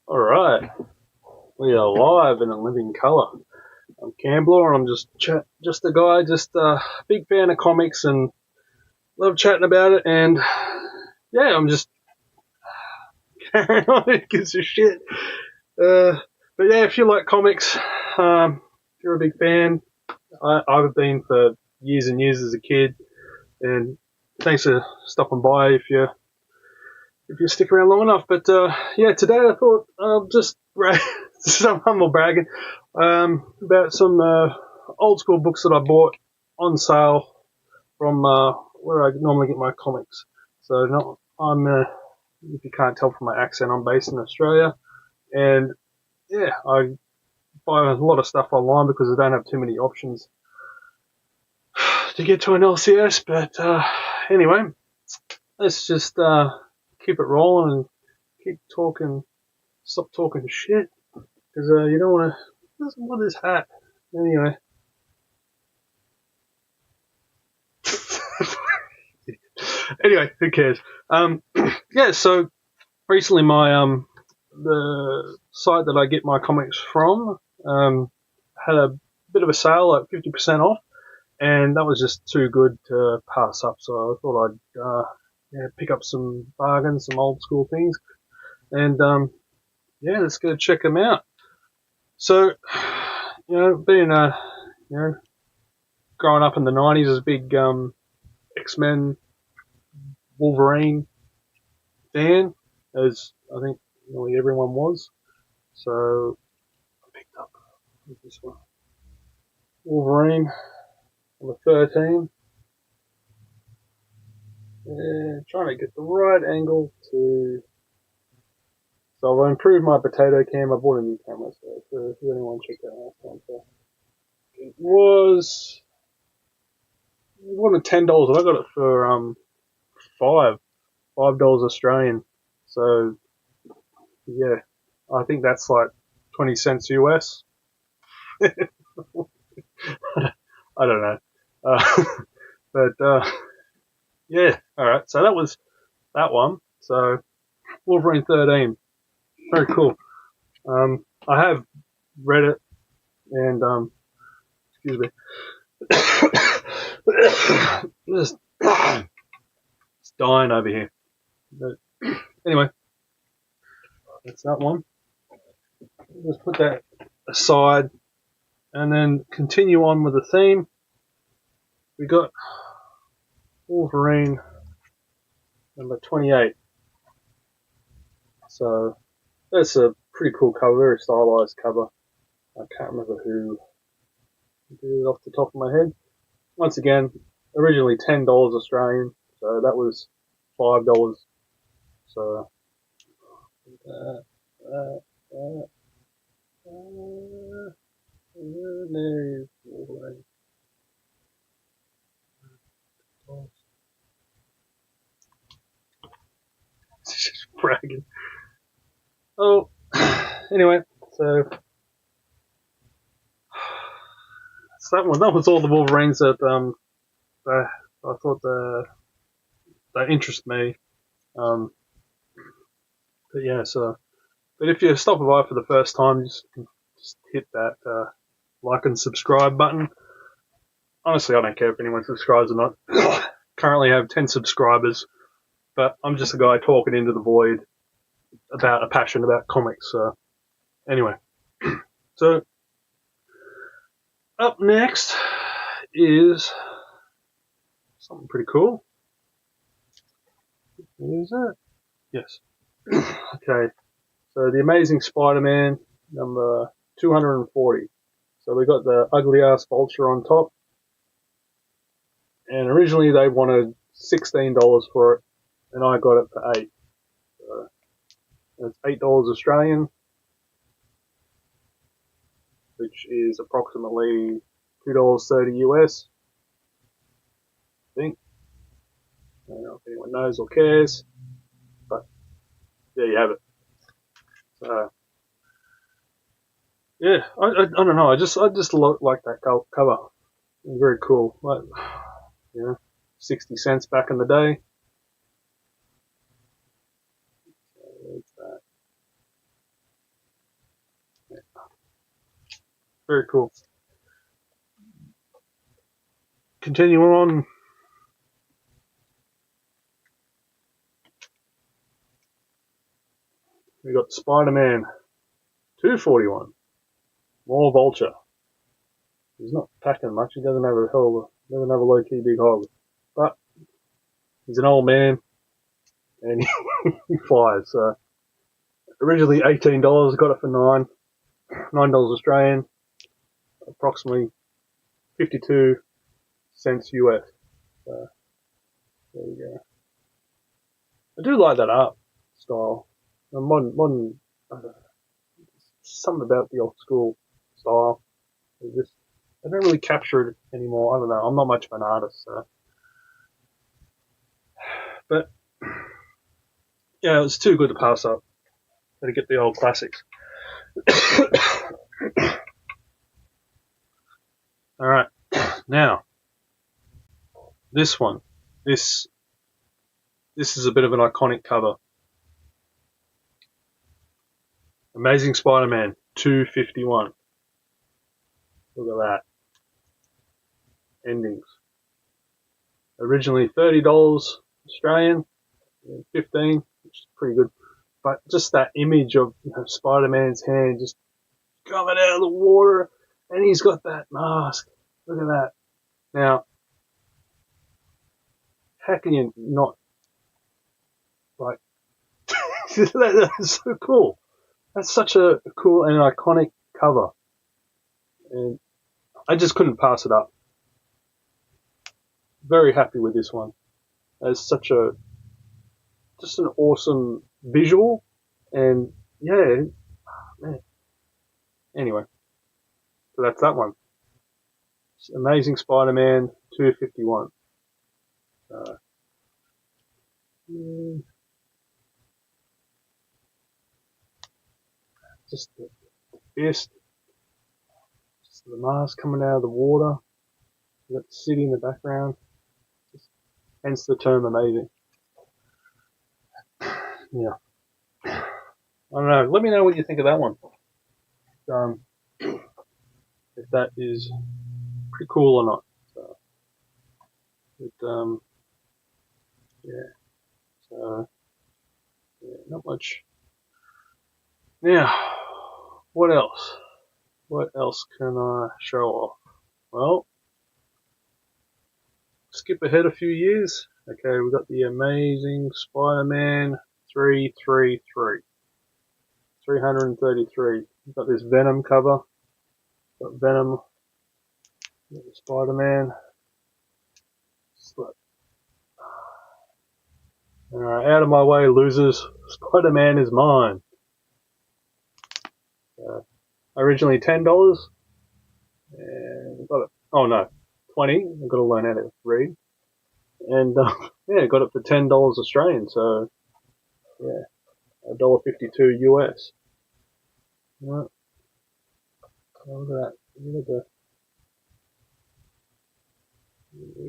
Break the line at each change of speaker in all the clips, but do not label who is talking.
All right, we are live in a living color. I'm Campbell, and I'm just a guy, just a big fan of comics and love chatting about it. And yeah, I'm just carrying on. Who gives a shit? But yeah, if you like comics, if you're a big fan, I've been for years and years as a kid. And thanks for stopping by if you stick around long enough. But yeah, today I thought I'll just some humble bragging about some old school books that I bought on sale from where I normally get my comics. So if you can't tell from my accent, I'm based in Australia, and yeah, I buy a lot of stuff online because I don't have too many options to get to an LCS. But anyway, let's just keep it rolling and keep talking. Stop talking shit because you don't want to. What is hat? Anyway. Anyway, who cares? Yeah, so recently the site that I get my comics from had a bit of a sale at 50% off, and that was just too good to pass up. So I thought I'd pick up some bargains, some old school things, and yeah, let's go check them out. So, being growing up in the 90s as a big X-Men, Wolverine fan, as I think nearly everyone was. So I picked up this one, Wolverine number 13. And trying to get the right angle to. So I've improved my potato cam. I bought a new camera, so if anyone checked that last time, so it was $10, and I got it for $5 Australian. So yeah, I think that's like 20 cents US. I don't know. But yeah, alright, so that was that one. So Wolverine 13. Very cool. I have read it and excuse me. Just it's dying over here. But anyway, that's that one. Let's put that aside and then continue on with the theme. We got Wolverine number 28. So that's a pretty cool cover, very stylized cover. I can't remember who did it off the top of my head. Once again, originally $10 Australian, so that was $5. So uh, uh, uh, there's Wolverine. Just bragging. Oh, anyway, so that's that one. That was all the Wolverines that I thought that interest me. Um, but yeah, so but if you're stopping by for the first time, just hit that like and subscribe button. Honestly, I don't care if anyone subscribes or not. Currently have 10 subscribers, but I'm just a guy talking into the void about a passion about comics. So anyway, so up next is something pretty cool. Is it? Yes. Okay. So the Amazing Spider-Man number 240. So we got the ugly ass vulture on top, and originally they wanted $16 for it, and I got it for 8. So it's $8 Australian, which is approximately $2.30 US. I think. I don't know if anyone knows or cares, but there you have it. So yeah, I don't know. I just like that cover. It's very cool. Like, 60 cents back in the day. What's that? Very cool. Continuing on. We got Spider-Man 241. More Vulture. He's not packing much. He doesn't have a low-key big hog. But he's an old man and he flies. So originally $18, got it for $9 Australian, approximately 52 cents US. So there you go. I do like that art style. The modern, something about the old school style. I don't really capture it anymore. I don't know. I'm not much of an artist, so. But yeah, it's too good to pass up. Gotta get the old classics. All right, now this one. This is a bit of an iconic cover. Amazing Spider-Man 251. Look at that. Endings. Originally $30 Australian, 15, which is pretty good. But just that image of Spider-Man's hand just coming out of the water, and he's got that mask. Look at that. Now, how can you not like? That's so cool. That's such a cool and iconic cover, and I just couldn't pass it up. Very happy with this one. It's just an awesome visual, and yeah, man. Anyway, so that's that one. It's Amazing Spider-Man 251. Just the fist, just the mask coming out of the water. You got the city in the background. Hence the term amazing. Yeah. I don't know. Let me know what you think of that one. If that is pretty cool or not. So, yeah. So, yeah, not much. Now, what else? What else can I show off? Well, skip ahead a few years. Okay, we've got the Amazing Spider-Man 333. 333. We've got this Venom cover. Got Venom. Got the Spider-Man. Alright, out of my way, losers. Spider-Man is mine. Originally $10. And got it. Oh no, 20. I've got to learn how to read. And yeah, got it for $10 Australian. So yeah, $1.52 US. Right. Look at that. You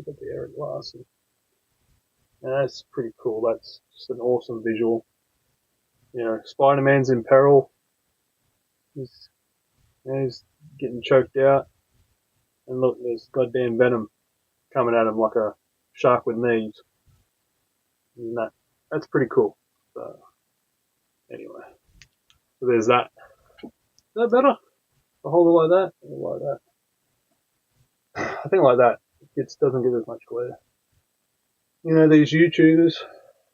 got the Eric Larson. That's pretty cool. That's just an awesome visual. Spider-Man's in peril. He's getting choked out. And look, there's goddamn Venom coming at him like a shark with knees. And that's pretty cool. So, anyway. So there's that. Is that better? To hold it like that? Or like that? I think like that. It doesn't get as much glare. These YouTubers,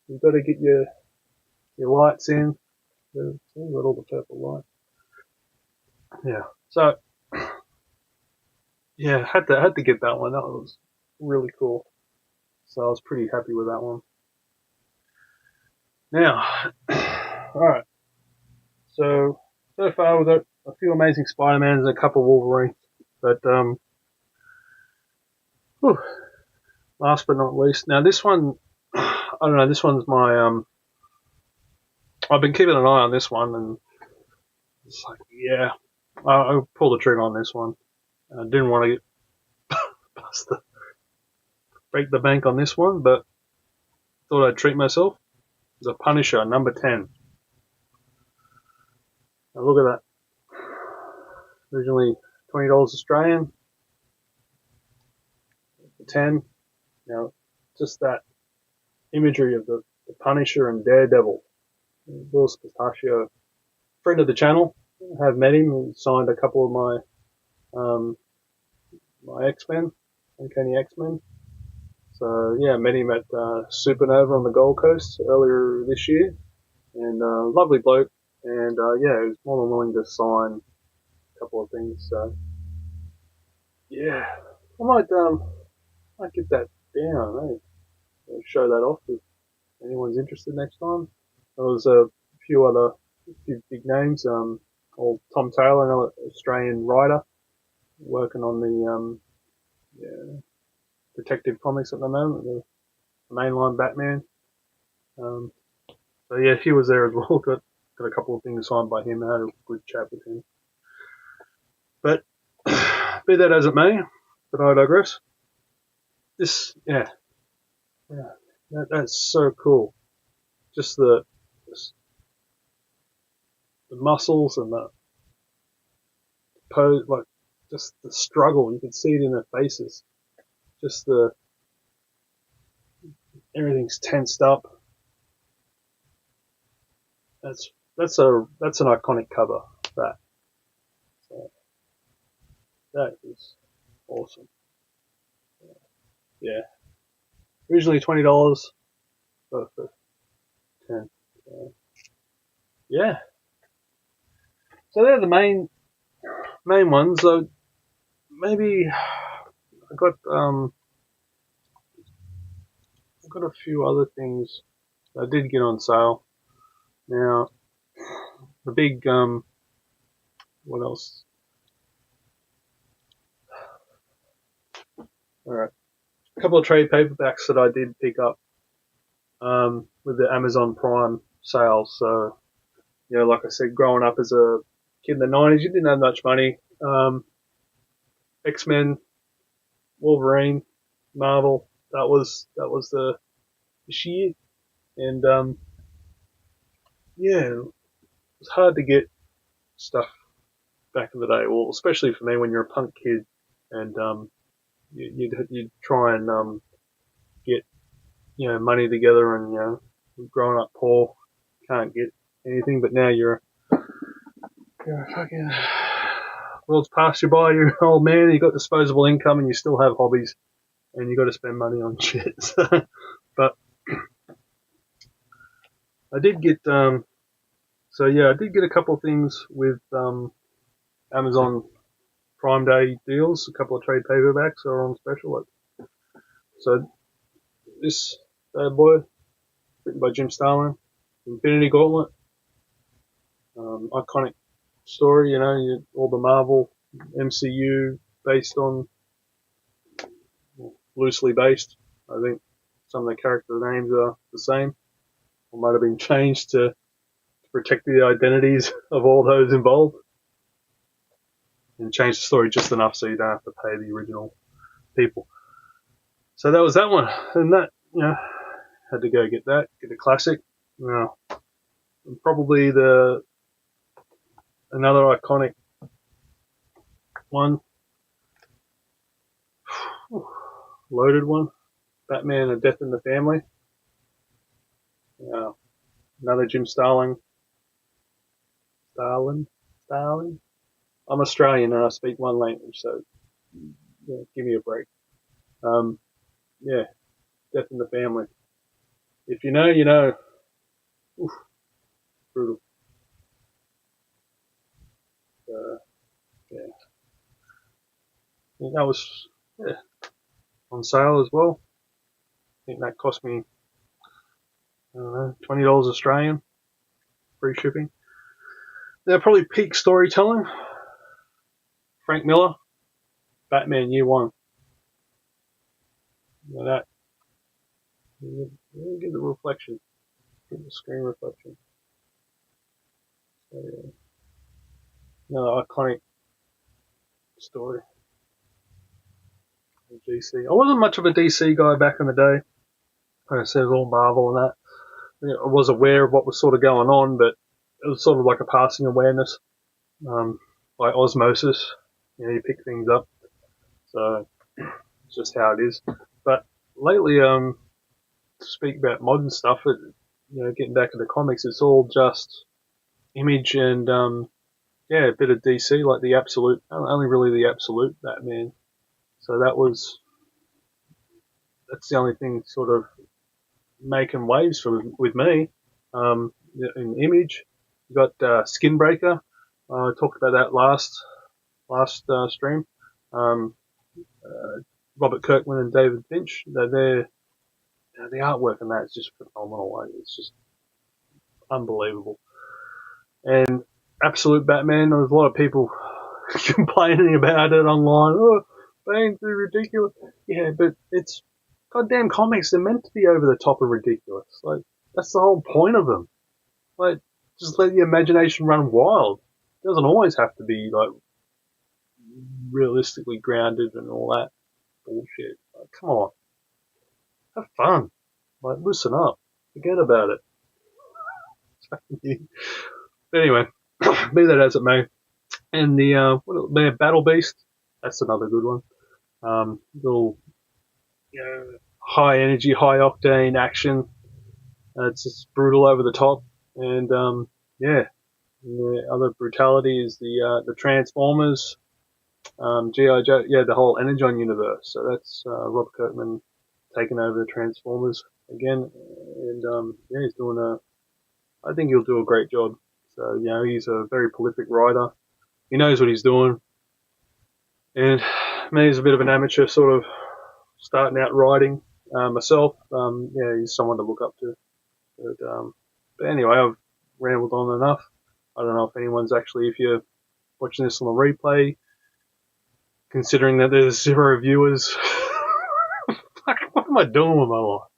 you've got to get your lights in. They've got all the purple light. Yeah. So, yeah, had to get that one. That was really cool. So I was pretty happy with that one. Now, alright. So far we've got a few Amazing Spider-Mans and a couple of Wolverines. But, last but not least. Now this one, I don't know, this one's my, I've been keeping an eye on this one, and it's like, yeah, I'll pull the trigger on this one. I didn't want to break the bank on this one, but thought I'd treat myself. It's a Punisher, number 10. Now look at that. Originally $20 Australian for 10. Now, just that imagery of the Punisher and Daredevil. Louis Pistachio, friend of the channel, have met him. He signed a couple of my X-Men, Uncanny X-Men. So yeah, met him at Supernova on the Gold Coast earlier this year, and lovely bloke. And yeah, he was more than willing to sign a couple of things. So yeah, I might get that down. I'll show that off if anyone's interested next time. There was a few big names. Old Tom Taylor, another Australian writer, working on the Detective Comics at the moment, the mainline Batman. So yeah, he was there as well. Got a couple of things signed by him. I had a good chat with him. But be that as it may, but I digress. That's so cool. Just the muscles and the pose, like just the struggle. You can see it in their faces. Just everything's tensed up. That's an iconic cover. That is awesome. Yeah. Originally $20, but for 10. Yeah. So they're the main ones. So maybe I got a few other things that I did get on sale. Now the big what else? All right, a couple of trade paperbacks that I did pick up with the Amazon Prime sales. So like I said, growing up as a kid in the 90s, you didn't have much money. X-Men, Wolverine, Marvel, that was the shit. And yeah, it was hard to get stuff back in the day. Well, especially for me when you're a punk kid and you'd try and get money together, and growing up poor, can't get anything. But now you're a fucking world's passed you by. You're an old man. You got disposable income, and you still have hobbies, and you got to spend money on shit. But I did get I did get a couple of things with Amazon Prime Day deals. A couple of trade paperbacks are on special. So this bad boy, written by Jim Starlin, Infinity Gauntlet, iconic story. All the Marvel MCU based on, loosely based. I think some of the character names are the same, or might have been changed to protect the identities of all those involved, and change the story just enough so you don't have to pay the original people. So that was that one, and that had to go get a classic. Probably another iconic one, loaded one, Batman: A Death in the Family. Another Jim Starlin. I'm Australian and I speak one language, so give me a break. Death in the Family. If you know, you know. Oof, brutal. Yeah. I think that was on sale as well. I think that cost me, I don't know, $20 Australian, free shipping. Now, probably peak storytelling. Frank Miller, Batman Year One. That. Get the reflection. Get the screen reflection. So, yeah. Another iconic story. DC. I wasn't much of a DC guy back in the day. Like I said, it was all Marvel and that. I was aware of what was sort of going on, but it was sort of like a passing awareness, by osmosis. you pick things up. So it's just how it is. But lately, to speak about modern stuff, getting back into comics, it's all just Image and yeah, a bit of DC, like the Absolute, only really the Absolute Batman. So that's the only thing sort of making waves with me. In Image, you got Skinbreaker. I talked about that last stream. Um, Robert Kirkman and David Finch. The artwork in that is just phenomenal. Like, it's just unbelievable. And Absolute Batman, there's a lot of people complaining about it online. Oh, Bane's too ridiculous. Yeah, but it's goddamn comics. They're meant to be over the top of ridiculous. Like, that's the whole point of them. Like, just let the imagination run wild. It doesn't always have to be like realistically grounded and all that bullshit. Like, come on, have fun. Like, loosen up. Forget about it. But anyway, be that as it may. And the Battle Beast, that's another good one. Little, high energy, high octane action. It's just brutal over the top. And yeah, the other brutality is the Transformers, GI Joe, yeah, the whole Energon universe. So that's Rob Kirkman taking over the Transformers again, and yeah, he's doing I think he'll do a great job. So he's a very prolific writer. He knows what he's doing, and me as a bit of an amateur, sort of starting out writing myself. Yeah, he's someone to look up to. But anyway, I've rambled on enough. I don't know if anyone's actually, if you're watching this on the replay, considering that there's 0 viewers. What am I doing with my life?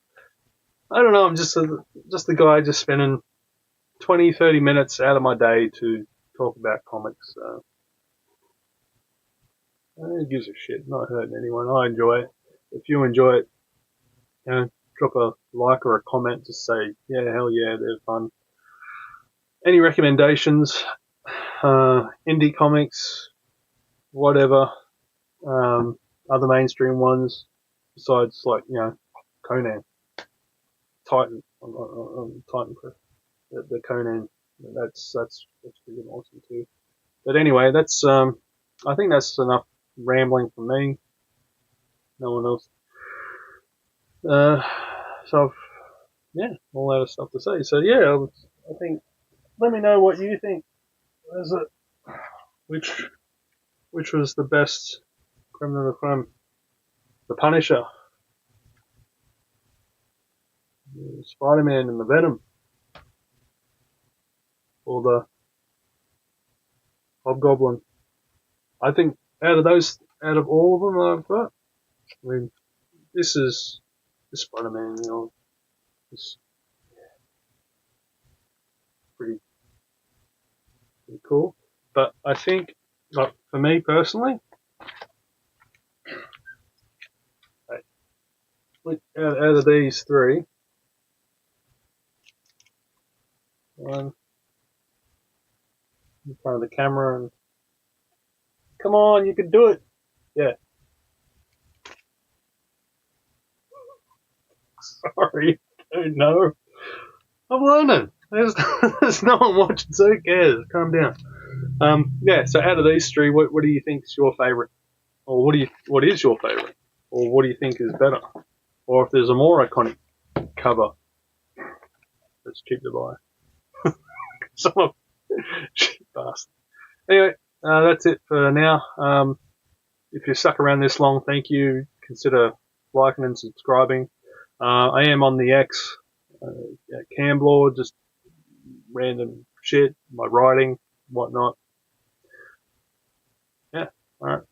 I don't know. I'm just the guy just spending 20, 30 minutes out of my day to talk about comics. So who gives a shit? Not hurting anyone. I enjoy it. If you enjoy it, drop a like or a comment. Just say, yeah, hell yeah, they're fun. Any recommendations? Indie comics, whatever. Other mainstream ones besides Conan, Titan, Titan Press, the Conan. That's pretty awesome too. But anyway, that's I think that's enough rambling from me. No one else. So yeah, all that stuff to say. So yeah, I think. Let me know what you think. Is it which was the best creme de la creme? The Punisher, Spider-Man, and the Venom, or the Hobgoblin? I think out of all of them that I've got, I mean, this is the Spider-Man. It's pretty cool. But I think, like, for me personally, out of these three, one in front of the camera, and come on, you can do it. Yeah. Sorry, I don't know. I'm learning. There's no one watching, so who cares? Calm down. Yeah. So out of these three, what do you think is your favourite, or what is your favourite, or what do you think is better, or if there's a more iconic cover that's cheap to buy? Some cheap bastard. Anyway, that's it for now. If you're stuck around this long, thank you. Consider liking and subscribing. I am on the X, Camblor, just random shit, my writing, whatnot. Yeah, alright.